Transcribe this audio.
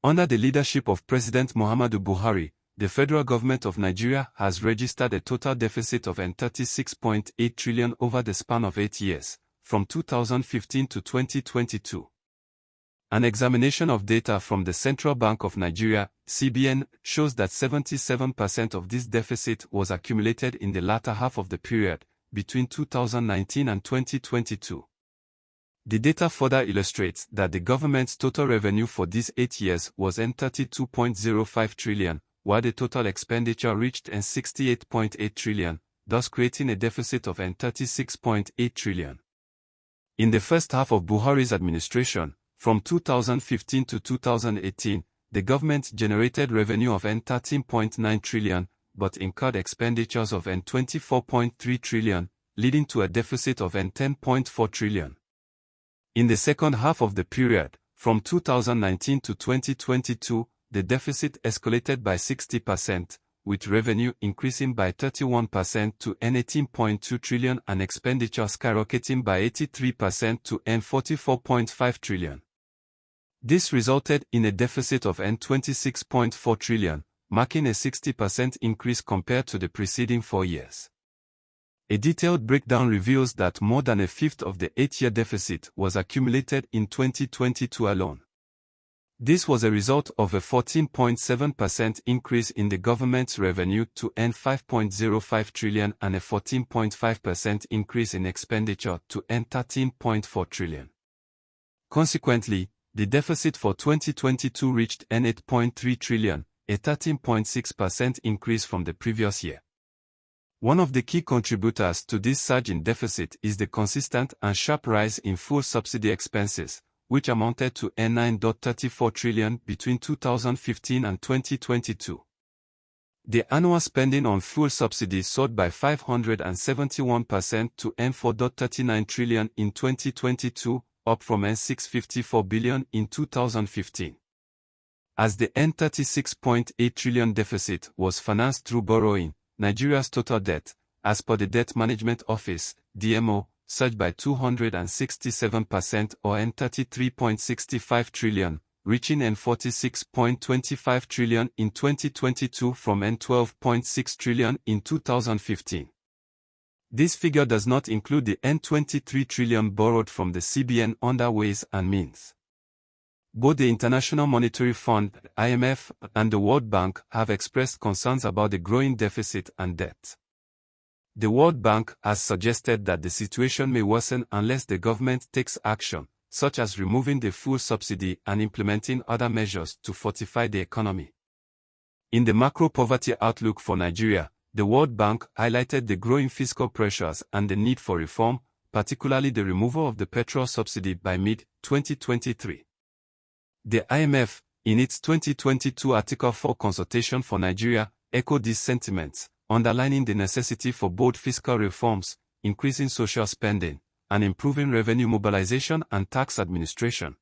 Under the leadership of President Muhammadu Buhari, the federal government of Nigeria has registered a total deficit of N36.8 trillion over the span of 8 years, from 2015 to 2022. An examination of data from the Central Bank of Nigeria, CBN, shows that 77% of this deficit was accumulated in the latter half of the period, between 2019 and 2022. The data further illustrates that the government's total revenue for these 8 years was N32.05 trillion, while the total expenditure reached N68.8 trillion, thus creating a deficit of N36.8 trillion. In the first half of Buhari's administration, from 2015 to 2018, the government generated revenue of N13.9 trillion, but incurred expenditures of N24.3 trillion, leading to a deficit of N10.4 trillion. In the second half of the period, from 2019 to 2022, the deficit escalated by 60%, with revenue increasing by 31% to N18.2 trillion and expenditure skyrocketing by 83% to N44.5 trillion. This resulted in a deficit of N26.4 trillion, marking a 60% increase compared to the preceding 4 years. A detailed breakdown reveals that more than a fifth of the 8-year deficit was accumulated in 2022 alone. This was a result of a 14.7% increase in the government's revenue to N5.05 trillion and a 14.5% increase in expenditure to N13.4 trillion. Consequently, the deficit for 2022 reached N8.3 trillion, a 13.6% increase from the previous year. One of the key contributors to this surge in deficit is the consistent and sharp rise in fuel subsidy expenses, which amounted to N9.34 trillion between 2015 and 2022. The annual spending on fuel subsidies soared by 571% to N4.39 trillion in 2022, up from N654 billion in 2015. As the N36.8 trillion deficit was financed through borrowing, Nigeria's total debt, as per the Debt Management Office, DMO, surged by 267% or N33.65 trillion, reaching N46.25 trillion in 2022 from N12.6 trillion in 2015. This figure does not include the N23 trillion borrowed from the CBN under Ways and Means. Both the International Monetary Fund, IMF, and the World Bank have expressed concerns about the growing deficit and debt. The World Bank has suggested that the situation may worsen unless the government takes action, such as removing the fuel subsidy and implementing other measures to fortify the economy. In the macro poverty outlook for Nigeria, the World Bank highlighted the growing fiscal pressures and the need for reform, particularly the removal of the petrol subsidy by mid-2023. The IMF, in its 2022 Article 4 consultation for Nigeria, echoed these sentiments, underlining the necessity for bold fiscal reforms, increasing social spending, and improving revenue mobilization and tax administration.